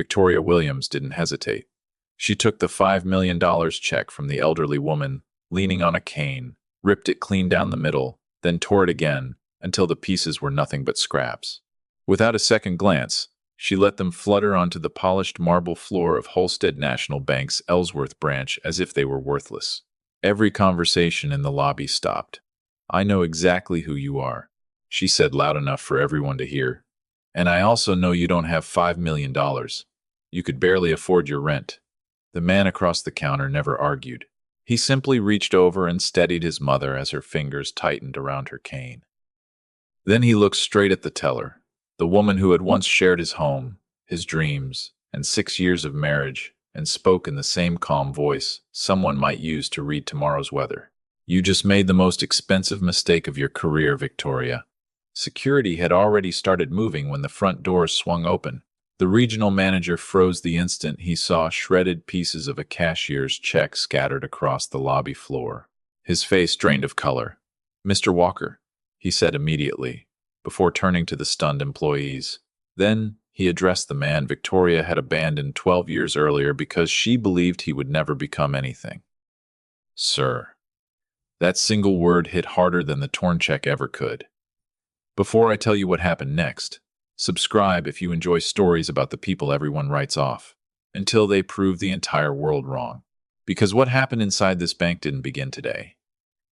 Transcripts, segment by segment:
Victoria Williams didn't hesitate. She took the $5 million check from the elderly woman, leaning on a cane, ripped it clean down the middle, then tore it again until the pieces were nothing but scraps. Without a second glance, she let them flutter onto the polished marble floor of Holstead National Bank's Ellsworth branch as if they were worthless. Every conversation in the lobby stopped. "I know exactly who you are," she said loud enough for everyone to hear. "And I also know you don't have $5 million. You could barely afford your rent." The man across the counter never argued. He simply reached over and steadied his mother as her fingers tightened around her cane. Then he looked straight at the teller, the woman who had once shared his home, his dreams, and 6 years of marriage, and spoke in the same calm voice someone might use to read tomorrow's weather. "You just made the most expensive mistake of your career, Victoria." Security had already started moving when the front doors swung open. The regional manager froze the instant he saw shredded pieces of a cashier's check scattered across the lobby floor. His face drained of color. "Mr. Walker," he said immediately, before turning to the stunned employees. Then he addressed the man Victoria had abandoned 12 years earlier because she believed he would never become anything. "Sir." That single word hit harder than the torn check ever could. Before I tell you what happened next, subscribe if you enjoy stories about the people everyone writes off, until they prove the entire world wrong. Because what happened inside this bank didn't begin today.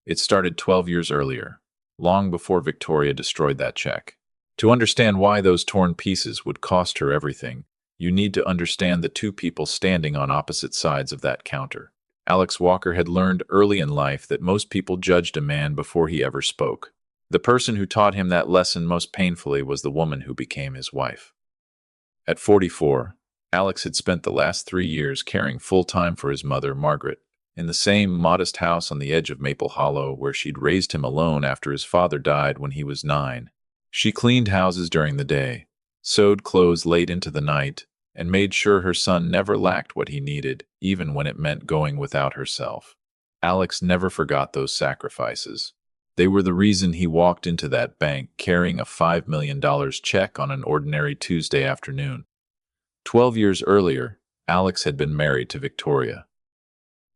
It started 12 years earlier, long before Victoria destroyed that check. To understand why those torn pieces would cost her everything, you need to understand the two people standing on opposite sides of that counter. Alex Walker had learned early in life that most people judged a man before he ever spoke. The person who taught him that lesson most painfully was the woman who became his wife. At 44, Alex had spent the last 3 years caring full-time for his mother, Margaret, in the same modest house on the edge of Maple Hollow where she'd raised him alone after his father died when he was 9. She cleaned houses during the day, sewed clothes late into the night, and made sure her son never lacked what he needed, even when it meant going without herself. Alex never forgot those sacrifices. They were the reason he walked into that bank carrying a $5 million check on an ordinary Tuesday afternoon. 12 years earlier, Alex had been married to Victoria.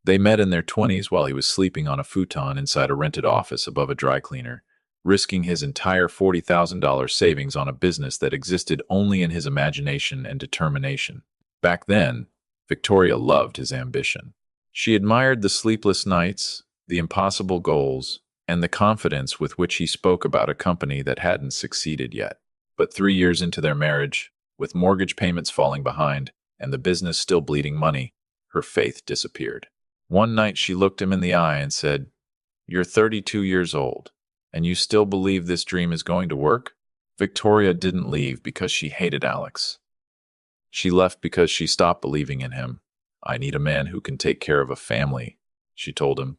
They met in their 20s while he was sleeping on a futon inside a rented office above a dry cleaner, risking his entire $40,000 savings on a business that existed only in his imagination and determination. Back then, Victoria loved his ambition. She admired the sleepless nights, the impossible goals, and the confidence with which he spoke about a company that hadn't succeeded yet. But 3 years into their marriage, with mortgage payments falling behind and the business still bleeding money, her faith disappeared. One night she looked him in the eye and said, "You're 32 years old, and you still believe this dream is going to work?" Victoria didn't leave because she hated Alex. She left because she stopped believing in him. "I need a man who can take care of a family," she told him.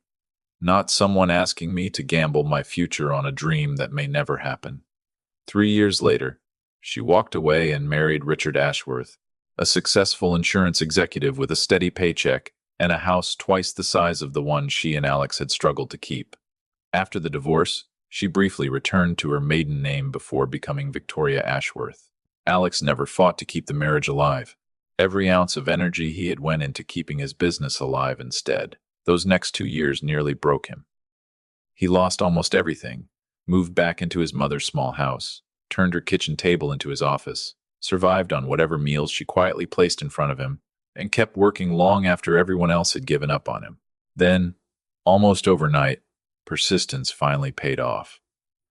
"Not someone asking me to gamble my future on a dream that may never happen." 3 years later, she walked away and married Richard Ashworth, a successful insurance executive with a steady paycheck and a house twice the size of the one she and Alex had struggled to keep. After the divorce, she briefly returned to her maiden name before becoming Victoria Ashworth. Alex never fought to keep the marriage alive. Every ounce of energy he had went into keeping his business alive instead. Those next 2 years nearly broke him. He lost almost everything, moved back into his mother's small house, turned her kitchen table into his office, survived on whatever meals she quietly placed in front of him, and kept working long after everyone else had given up on him. Then, almost overnight, persistence finally paid off.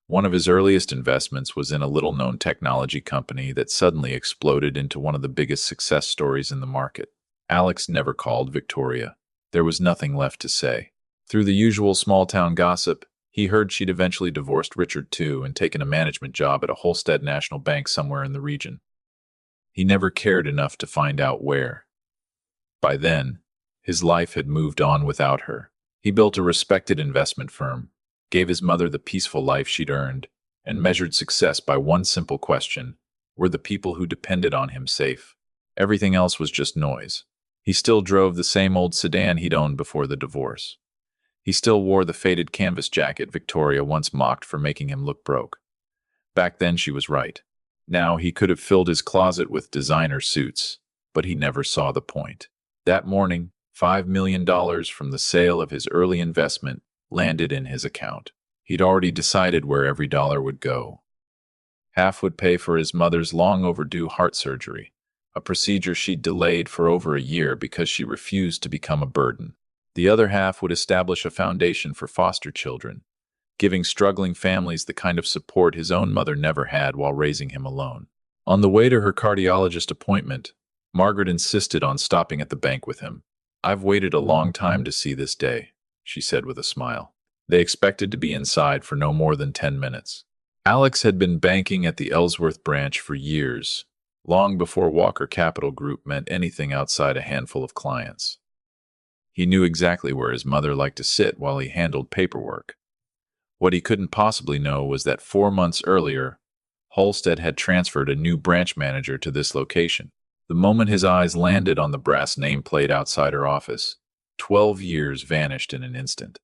One of his earliest investments was in a little-known technology company that suddenly exploded into one of the biggest success stories in the market. Alex never called Victoria. There was nothing left to say. Through the usual small-town gossip, he heard she'd eventually divorced Richard too and taken a management job at a Holstead National Bank somewhere in the region. He never cared enough to find out where. By then, his life had moved on without her. He built a respected investment firm, gave his mother the peaceful life she'd earned, and measured success by one simple question: were the people who depended on him safe? Everything else was just noise. He still drove the same old sedan he'd owned before the divorce. He still wore the faded canvas jacket Victoria once mocked for making him look broke. Back then she was right. Now he could have filled his closet with designer suits, but he never saw the point. That morning, $5 million from the sale of his early investment landed in his account. He'd already decided where every dollar would go. Half would pay for his mother's long overdue heart surgery, a procedure she'd delayed for over a year because she refused to become a burden. The other half would establish a foundation for foster children, giving struggling families the kind of support his own mother never had while raising him alone. On the way to her cardiologist appointment, Margaret insisted on stopping at the bank with him. "I've waited a long time to see this day," she said with a smile. They expected to be inside for no more than 10 minutes. Alex had been banking at the Ellsworth branch for years, long before Walker Capital Group meant anything outside a handful of clients. He knew exactly where his mother liked to sit while he handled paperwork. What he couldn't possibly know was that 4 months earlier, Halstead had transferred a new branch manager to this location. The moment his eyes landed on the brass nameplate outside her office, 12 years vanished in an instant.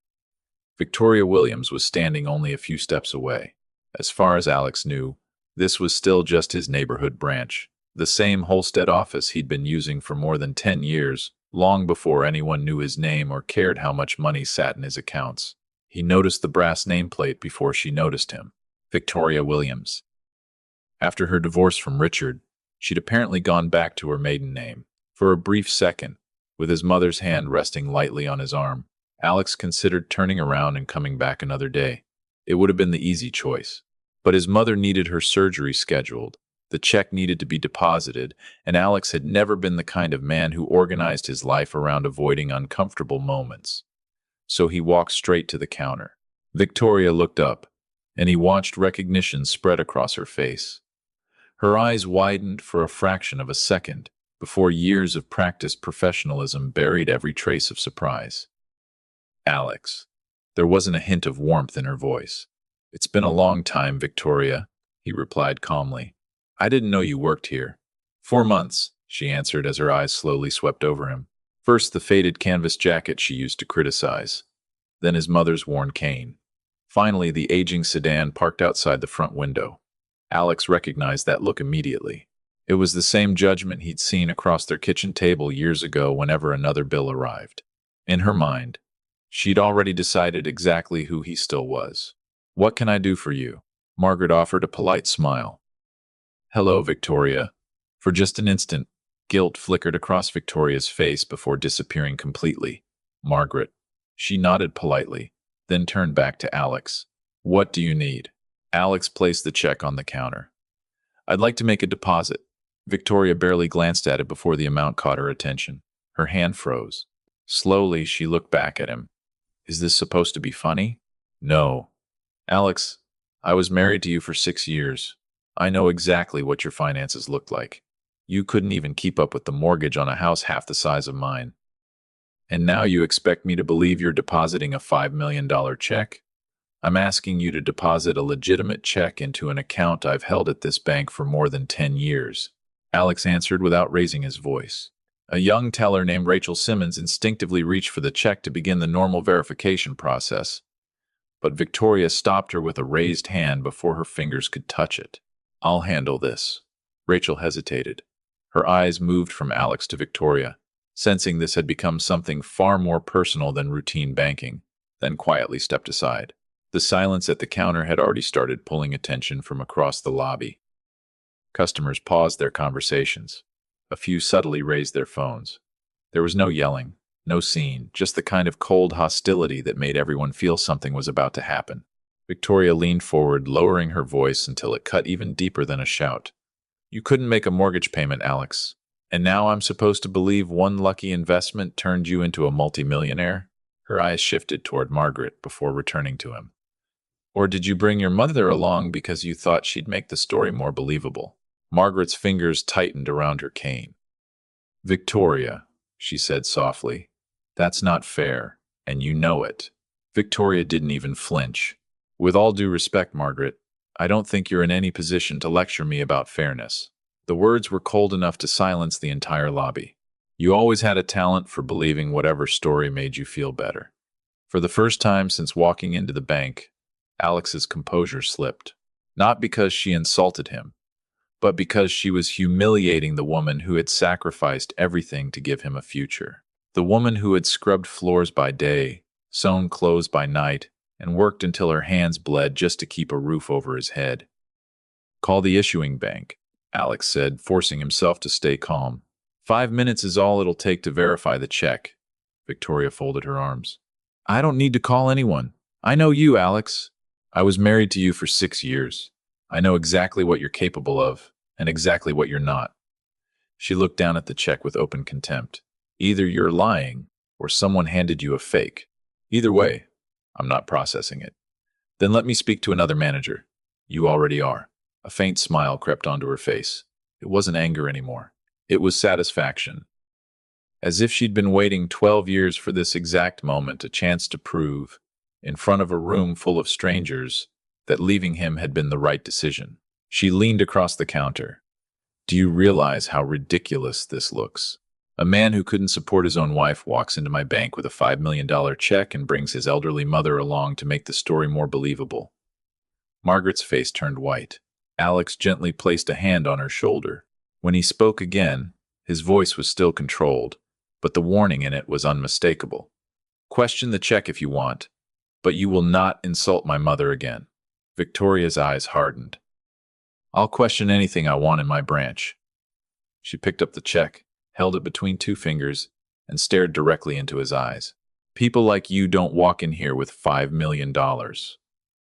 Victoria Williams was standing only a few steps away. As far as Alex knew, this was still just his neighborhood branch, the same Halstead office he'd been using for more than 10 years, long before anyone knew his name or cared how much money sat in his accounts. He noticed the brass nameplate before she noticed him. Victoria Williams. After her divorce from Richard, she'd apparently gone back to her maiden name. For a brief second, with his mother's hand resting lightly on his arm, Alex considered turning around and coming back another day. It would have been the easy choice. But his mother needed her surgery scheduled. The check needed to be deposited, and Alex had never been the kind of man who organized his life around avoiding uncomfortable moments. So he walked straight to the counter. Victoria looked up, and he watched recognition spread across her face. Her eyes widened for a fraction of a second before years of practiced professionalism buried every trace of surprise. "Alex." There wasn't a hint of warmth in her voice. "It's been a long time, Victoria," he replied calmly. "I didn't know you worked here." 4 months, she answered as her eyes slowly swept over him. First the faded canvas jacket she used to criticize, then his mother's worn cane. Finally, the aging sedan parked outside the front window. Alex recognized that look immediately. It was the same judgment he'd seen across their kitchen table years ago whenever another bill arrived. In her mind, she'd already decided exactly who he still was. "What can I do for you?" Margaret offered a polite smile. "Hello, Victoria." For just an instant, guilt flickered across Victoria's face before disappearing completely. "Margaret." She nodded politely, then turned back to Alex. "What do you need?" Alex placed the check on the counter. "I'd like to make a deposit." Victoria barely glanced at it before the amount caught her attention. Her hand froze. Slowly, she looked back at him. "Is this supposed to be funny?" "No." "Alex, I was married to you for 6 years. I know exactly what your finances looked like. You couldn't even keep up with the mortgage on a house half the size of mine. And now you expect me to believe you're depositing a $5 million check? I'm asking you to deposit a legitimate check into an account I've held at this bank for more than 10 years. Alex answered without raising his voice. A young teller named Rachel Simmons instinctively reached for the check to begin the normal verification process, but Victoria stopped her with a raised hand before her fingers could touch it. "I'll handle this." Rachel hesitated. Her eyes moved from Alex to Victoria, sensing this had become something far more personal than routine banking, then quietly stepped aside. The silence at the counter had already started pulling attention from across the lobby. Customers paused their conversations. A few subtly raised their phones. There was no yelling, no scene, just the kind of cold hostility that made everyone feel something was about to happen. Victoria leaned forward, lowering her voice until it cut even deeper than a shout. "You couldn't make a mortgage payment, Alex. And now I'm supposed to believe one lucky investment turned you into a multimillionaire?" Her eyes shifted toward Margaret before returning to him. "Or did you bring your mother along because you thought she'd make the story more believable?" Margaret's fingers tightened around her cane. "Victoria," she said softly, "that's not fair, and you know it." Victoria didn't even flinch. "With all due respect, Margaret, I don't think you're in any position to lecture me about fairness." The words were cold enough to silence the entire lobby. "You always had a talent for believing whatever story made you feel better." For the first time since walking into the bank, Alex's composure slipped. Not because she insulted him, but because she was humiliating the woman who had sacrificed everything to give him a future. The woman who had scrubbed floors by day, sewn clothes by night, and worked until her hands bled just to keep a roof over his head. "Call the issuing bank," Alex said, forcing himself to stay calm. "5 minutes is all it'll take to verify the check." Victoria folded her arms. "I don't need to call anyone. I know you, Alex. I was married to you for 6 years. I know exactly what you're capable of, and exactly what you're not." She looked down at the check with open contempt. "Either you're lying, or someone handed you a fake. Either way, I'm not processing it." "Then let me speak to another manager." "You already are." A faint smile crept onto her face. It wasn't anger anymore. It was satisfaction. As if she'd been waiting 12 years for this exact moment, a chance to prove, in front of a room full of strangers, that leaving him had been the right decision. She leaned across the counter. "Do you realize how ridiculous this looks? A man who couldn't support his own wife walks into my bank with a $5 million check and brings his elderly mother along to make the story more believable." Margaret's face turned white. Alex gently placed a hand on her shoulder. When he spoke again, his voice was still controlled, but the warning in it was unmistakable. "Question the check if you want, but you will not insult my mother again." Victoria's eyes hardened. "I'll question anything I want in my branch." She picked up the check, held it between two fingers, and stared directly into his eyes. "People like you don't walk in here with $5 million.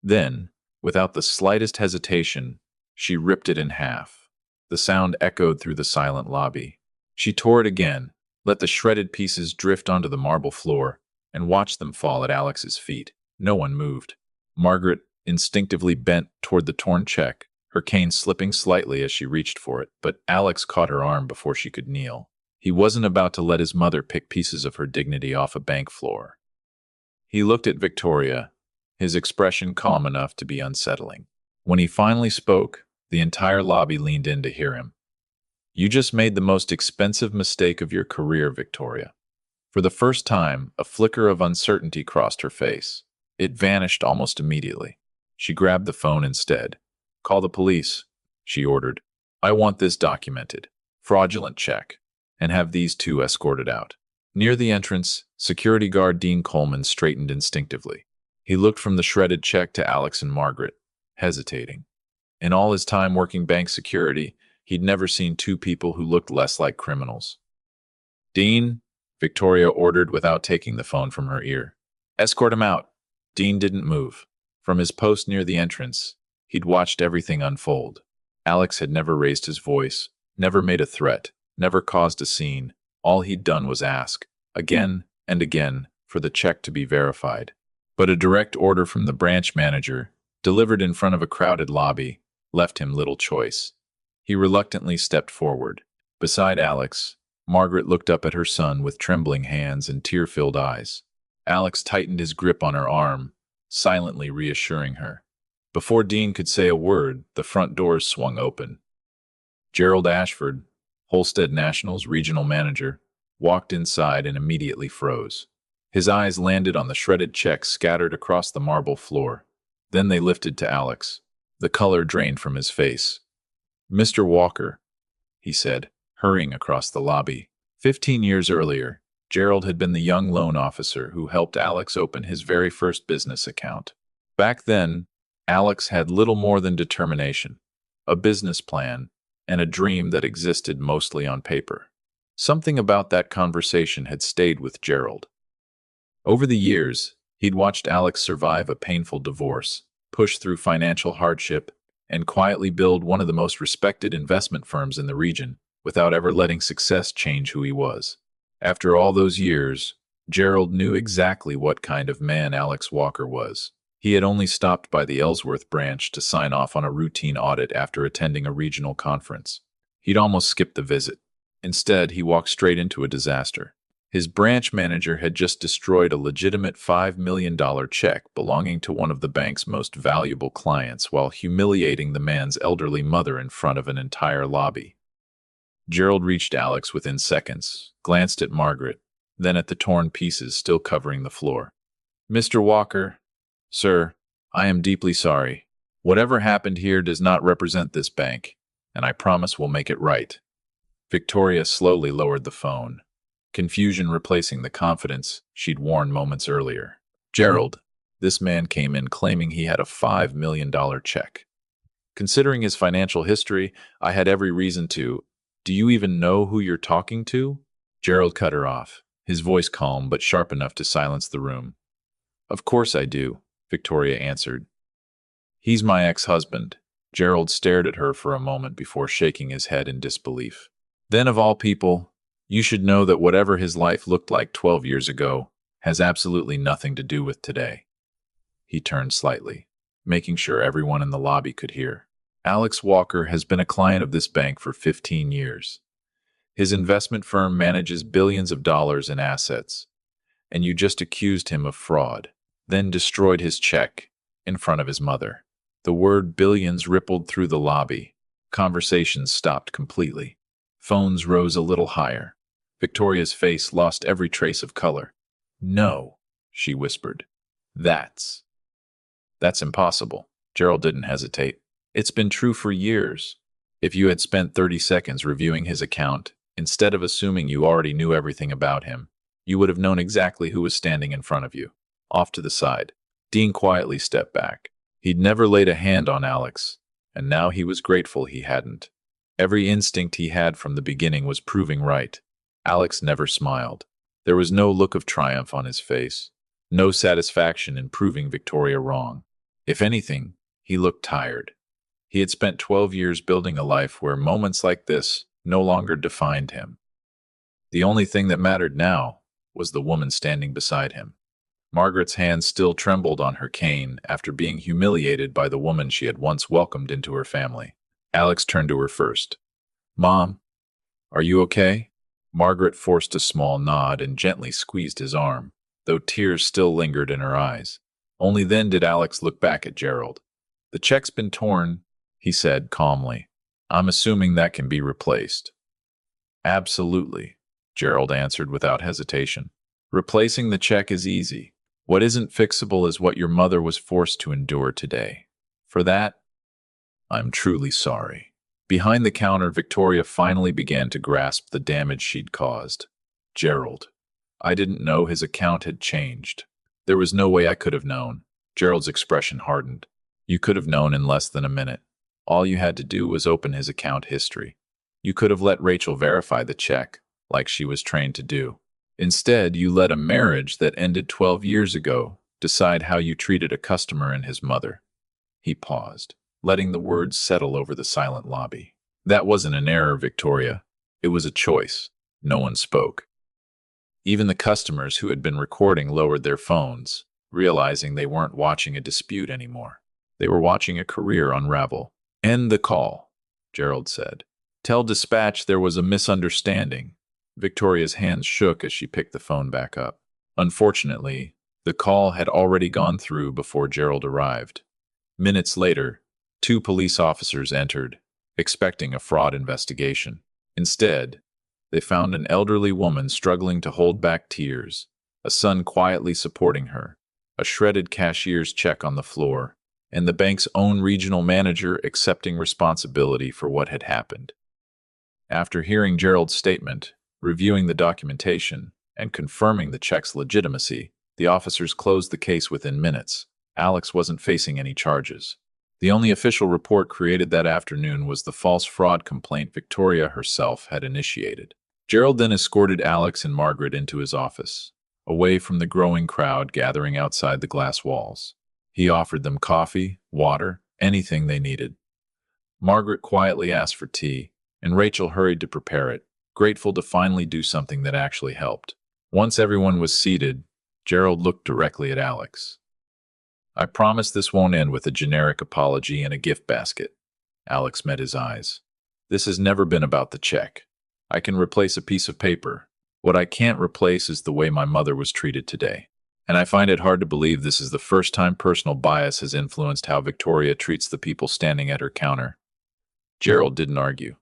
Then, without the slightest hesitation, she ripped it in half. The sound echoed through the silent lobby. She tore it again, let the shredded pieces drift onto the marble floor, and watched them fall at Alex's feet. No one moved. Margaret instinctively bent toward the torn check, her cane slipping slightly as she reached for it, but Alex caught her arm before she could kneel. He wasn't about to let his mother pick pieces of her dignity off a bank floor. He looked at Victoria, his expression calm enough to be unsettling. When he finally spoke, the entire lobby leaned in to hear him. "You just made the most expensive mistake of your career, Victoria." For the first time, a flicker of uncertainty crossed her face. It vanished almost immediately. She grabbed the phone instead. "Call the police," she ordered. "I want this documented. Fraudulent check. And have these two escorted out." Near the entrance, security guard Dean Coleman straightened instinctively. He looked from the shredded check to Alex and Margaret, hesitating. In all his time working bank security, he'd never seen two people who looked less like criminals. "Dean," Victoria ordered without taking the phone from her ear. "Escort him out." Dean didn't move. From his post near the entrance, he'd watched everything unfold. Alex had never raised his voice, never made a threat, never caused a scene. All he'd done was ask, again and again, for the check to be verified. But a direct order from the branch manager, delivered in front of a crowded lobby, left him little choice. He reluctantly stepped forward. Beside Alex, Margaret looked up at her son with trembling hands and tear-filled eyes. Alex tightened his grip on her arm, silently reassuring her. Before Dean could say a word, the front doors swung open. Gerald Ashford, Holstead National's regional manager, walked inside and immediately froze. His eyes landed on the shredded checks scattered across the marble floor. Then they lifted to Alex. The color drained from his face. "Mr. Walker," he said, hurrying across the lobby. 15 years earlier, Gerald had been the young loan officer who helped Alex open his very first business account. Back then, Alex had little more than determination, a business plan, and a dream that existed mostly on paper. Something about that conversation had stayed with Gerald. Over the years, he'd watched Alex survive a painful divorce, push through financial hardship, and quietly build one of the most respected investment firms in the region without ever letting success change who he was. After all those years, Gerald knew exactly what kind of man Alex Walker was. He had only stopped by the Ellsworth branch to sign off on a routine audit after attending a regional conference. He'd almost skipped the visit. Instead, he walked straight into a disaster. His branch manager had just destroyed a legitimate $5 million check belonging to one of the bank's most valuable clients while humiliating the man's elderly mother in front of an entire lobby. Gerald reached Alex within seconds, glanced at Margaret, then at the torn pieces still covering the floor. "Mr. Walker, sir, I am deeply sorry. Whatever happened here does not represent this bank, and I promise we'll make it right. Victoria slowly lowered the phone, confusion replacing the confidence she'd worn moments earlier. Gerald, this man came in claiming he had a $5 million check. Considering his financial history, I had every reason to. Do you even know who you're talking to? Gerald cut her off, his voice calm but sharp enough to silence the room. Of course I do, Victoria answered. He's my ex-husband. Gerald stared at her for a moment before shaking his head in disbelief. Then, of all people, you should know that whatever his life looked like 12 years ago has absolutely nothing to do with today. He turned slightly, making sure everyone in the lobby could hear. Alex Walker has been a client of this bank for 15 years. His investment firm manages billions of dollars in assets, and you just accused him of fraud, then destroyed his check in front of his mother. The word billions rippled through the lobby. Conversations stopped completely. Phones rose a little higher. Victoria's face lost every trace of color. No, she whispered. That's impossible. Gerald didn't hesitate. It's been true for years. If you had spent 30 seconds reviewing his account, instead of assuming you already knew everything about him, you would have known exactly who was standing in front of you. Off to the side, Dean quietly stepped back. He'd never laid a hand on Alex, and now he was grateful he hadn't. Every instinct he had from the beginning was proving right. Alex never smiled. There was no look of triumph on his face, no satisfaction in proving Victoria wrong. If anything, he looked tired. He had spent 12 years building a life where moments like this no longer defined him. The only thing that mattered now was the woman standing beside him. Margaret's hand still trembled on her cane after being humiliated by the woman she had once welcomed into her family. Alex turned to her first. Mom, are you okay? Margaret forced a small nod and gently squeezed his arm, though tears still lingered in her eyes. Only then did Alex look back at Gerald. The check's been torn, he said calmly. I'm assuming that can be replaced. Absolutely, Gerald answered without hesitation. Replacing the check is easy. What isn't fixable is what your mother was forced to endure today. For that, I'm truly sorry. Behind the counter, Victoria finally began to grasp the damage she'd caused. Gerald. I didn't know his account had changed. There was no way I could have known. Gerald's expression hardened. You could have known in less than a minute. All you had to do was open his account history. You could have let Rachel verify the check, like she was trained to do. Instead, you let a marriage that ended 12 years ago decide how you treated a customer and his mother. He paused, letting the words settle over the silent lobby. That wasn't an error, Victoria. It was a choice. No one spoke. Even the customers who had been recording lowered their phones, realizing they weren't watching a dispute anymore. They were watching a career unravel. End the call, Gerald said. Tell dispatch there was a misunderstanding. Victoria's hands shook as she picked the phone back up. Unfortunately, the call had already gone through before Gerald arrived. Minutes later, 2 police officers entered, expecting a fraud investigation. Instead, they found an elderly woman struggling to hold back tears, a son quietly supporting her, a shredded cashier's check on the floor, and the bank's own regional manager accepting responsibility for what had happened. After hearing Gerald's statement, reviewing the documentation, and confirming the check's legitimacy, the officers closed the case within minutes. Alex wasn't facing any charges. The only official report created that afternoon was the false fraud complaint Victoria herself had initiated. Gerald then escorted Alex and Margaret into his office, away from the growing crowd gathering outside the glass walls. He offered them coffee, water, anything they needed. Margaret quietly asked for tea, and Rachel hurried to prepare it, grateful to finally do something that actually helped. Once everyone was seated, Gerald looked directly at Alex. I promise this won't end with a generic apology and a gift basket. Alex met his eyes. This has never been about the check. I can replace a piece of paper. What I can't replace is the way my mother was treated today. And I find it hard to believe this is the first time personal bias has influenced how Victoria treats the people standing at her counter. Gerald didn't argue.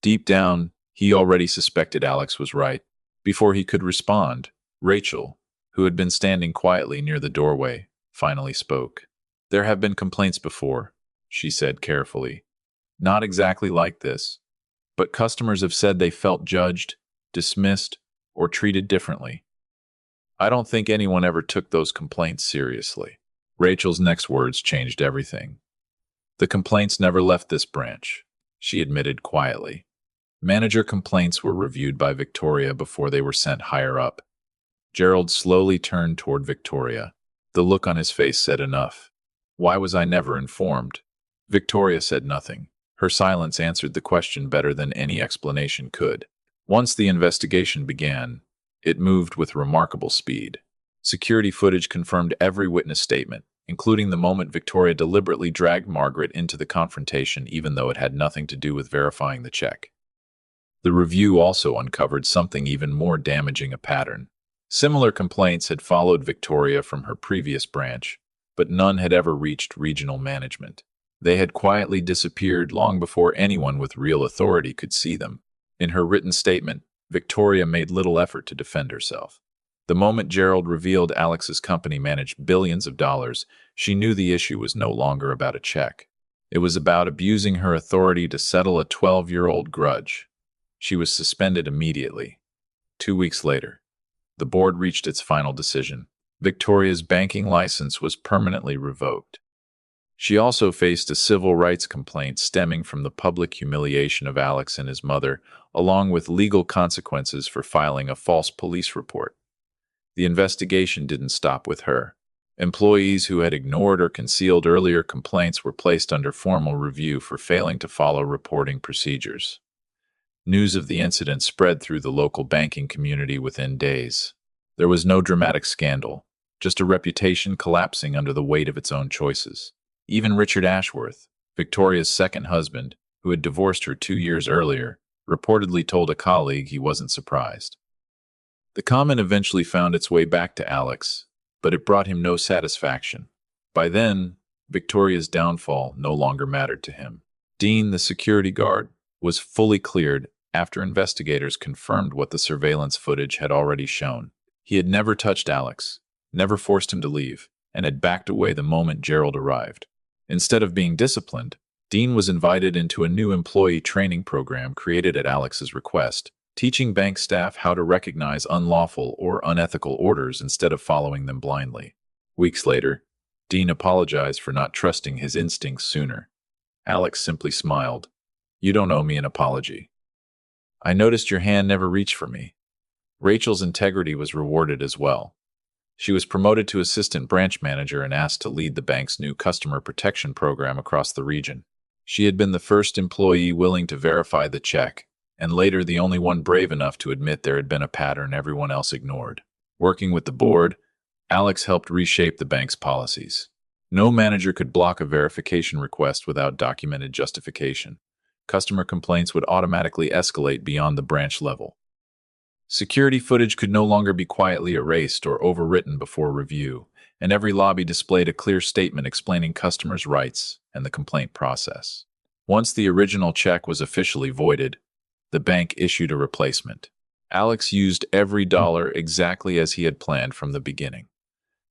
Deep down, he already suspected Alex was right. Before he could respond, Rachel, who had been standing quietly near the doorway, finally spoke. There have been complaints before, she said carefully. Not exactly like this, but customers have said they felt judged, dismissed, or treated differently. I don't think anyone ever took those complaints seriously. Rachel's next words changed everything. The complaints never left this branch, she admitted quietly. Manager complaints were reviewed by Victoria before they were sent higher up. Gerald slowly turned toward Victoria. The look on his face said enough. Why was I never informed? Victoria said nothing. Her silence answered the question better than any explanation could. Once the investigation began, it moved with remarkable speed. Security footage confirmed every witness statement, including the moment Victoria deliberately dragged Margaret into the confrontation even though it had nothing to do with verifying the check. The review also uncovered something even more damaging: a pattern. Similar complaints had followed Victoria from her previous branch, but none had ever reached regional management. They had quietly disappeared long before anyone with real authority could see them. In her written statement, Victoria made little effort to defend herself. The moment Gerald revealed Alex's company managed billions of dollars, she knew the issue was no longer about a check. It was about abusing her authority to settle a 12-year-old grudge. She was suspended immediately. 2 weeks later, the board reached its final decision. Victoria's banking license was permanently revoked. She also faced a civil rights complaint stemming from the public humiliation of Alex and his mother, along with legal consequences for filing a false police report. The investigation didn't stop with her. Employees who had ignored or concealed earlier complaints were placed under formal review for failing to follow reporting procedures. News of the incident spread through the local banking community within days. There was no dramatic scandal, just a reputation collapsing under the weight of its own choices. Even Richard Ashworth, Victoria's second husband, who had divorced her 2 years earlier, reportedly told a colleague he wasn't surprised. The comment eventually found its way back to Alex, but it brought him no satisfaction. By then, Victoria's downfall no longer mattered to him. Dean, the security guard, was fully cleared after investigators confirmed what the surveillance footage had already shown. He had never touched Alex, never forced him to leave, and had backed away the moment Gerald arrived. Instead of being disciplined, Dean was invited into a new employee training program created at Alex's request, teaching bank staff how to recognize unlawful or unethical orders instead of following them blindly. Weeks later, Dean apologized for not trusting his instincts sooner. Alex simply smiled. "You don't owe me an apology. I noticed your hand never reached for me." Rachel's integrity was rewarded as well. She was promoted to assistant branch manager and asked to lead the bank's new customer protection program across the region. She had been the first employee willing to verify the check, and later the only one brave enough to admit there had been a pattern everyone else ignored. Working with the board, Alex helped reshape the bank's policies. No manager could block a verification request without documented justification. Customer complaints would automatically escalate beyond the branch level. Security footage could no longer be quietly erased or overwritten before review, and every lobby displayed a clear statement explaining customers' rights and the complaint process. Once the original check was officially voided, the bank issued a replacement. Alex used every dollar exactly as he had planned from the beginning.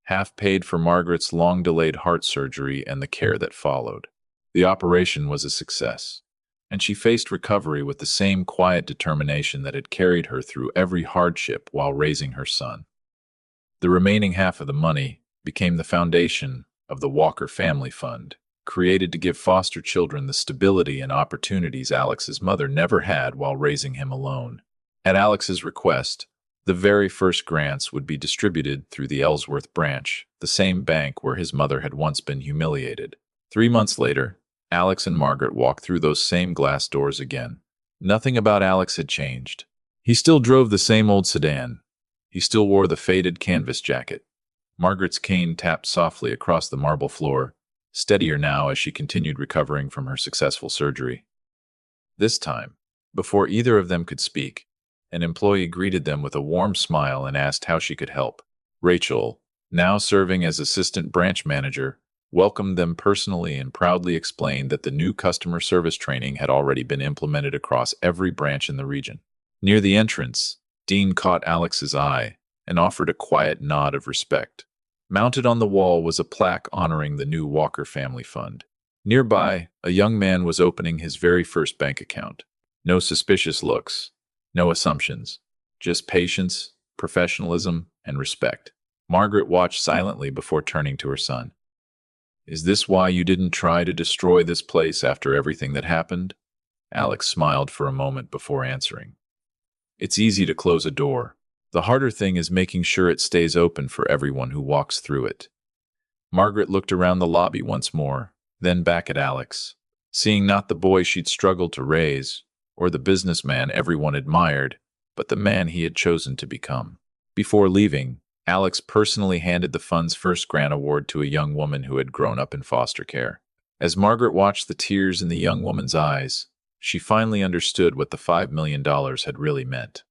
Half paid for Margaret's long-delayed heart surgery and the care that followed. The operation was a success, and she faced recovery with the same quiet determination that had carried her through every hardship while raising her son. The remaining half of the money became the foundation of the Walker Family Fund, created to give foster children the stability and opportunities Alex's mother never had while raising him alone. At Alex's request, the very first grants would be distributed through the Ellsworth branch, the same bank where his mother had once been humiliated. 3 months later, Alex and Margaret walked through those same glass doors again. Nothing about Alex had changed. He still drove the same old sedan. He still wore the faded canvas jacket. Margaret's cane tapped softly across the marble floor, steadier now as she continued recovering from her successful surgery. This time, before either of them could speak, an employee greeted them with a warm smile and asked how she could help. Rachel, now serving as assistant branch manager, welcomed them personally and proudly explained that the new customer service training had already been implemented across every branch in the region. Near the entrance, Dean caught Alex's eye and offered a quiet nod of respect. Mounted on the wall was a plaque honoring the new Walker Family Fund. Nearby, a young man was opening his very first bank account. No suspicious looks, no assumptions, just patience, professionalism, and respect. Margaret watched silently before turning to her son. Is this why you didn't try to destroy this place after everything that happened? Alex smiled for a moment before answering. It's easy to close a door. The harder thing is making sure it stays open for everyone who walks through it. Margaret looked around the lobby once more, then back at Alex, seeing not the boy she'd struggled to raise, or the businessman everyone admired, but the man he had chosen to become. Before leaving, Alex personally handed the fund's first grant award to a young woman who had grown up in foster care. As Margaret watched the tears in the young woman's eyes, she finally understood what the $5 million had really meant.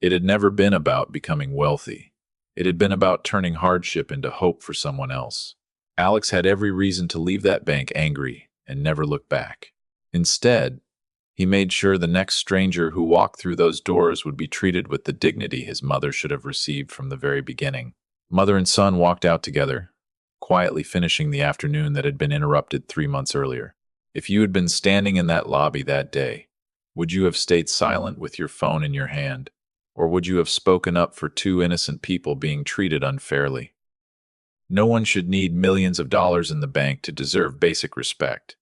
It had never been about becoming wealthy. It had been about turning hardship into hope for someone else. Alex had every reason to leave that bank angry and never look back. Instead, he made sure the next stranger who walked through those doors would be treated with the dignity his mother should have received from the very beginning. Mother and son walked out together, quietly finishing the afternoon that had been interrupted 3 months earlier. If you had been standing in that lobby that day, would you have stayed silent with your phone in your hand? Or would you have spoken up for two innocent people being treated unfairly? No one should need millions of dollars in the bank to deserve basic respect.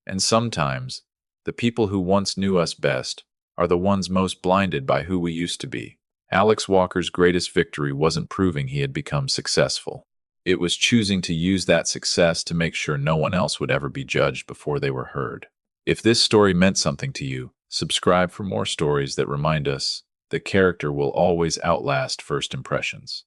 And sometimes, the people who once knew us best are the ones most blinded by who we used to be. Alex Walker's greatest victory wasn't proving he had become successful. It was choosing to use that success to make sure no one else would ever be judged before they were heard. If this story meant something to you, subscribe for more stories that remind us that character will always outlast first impressions.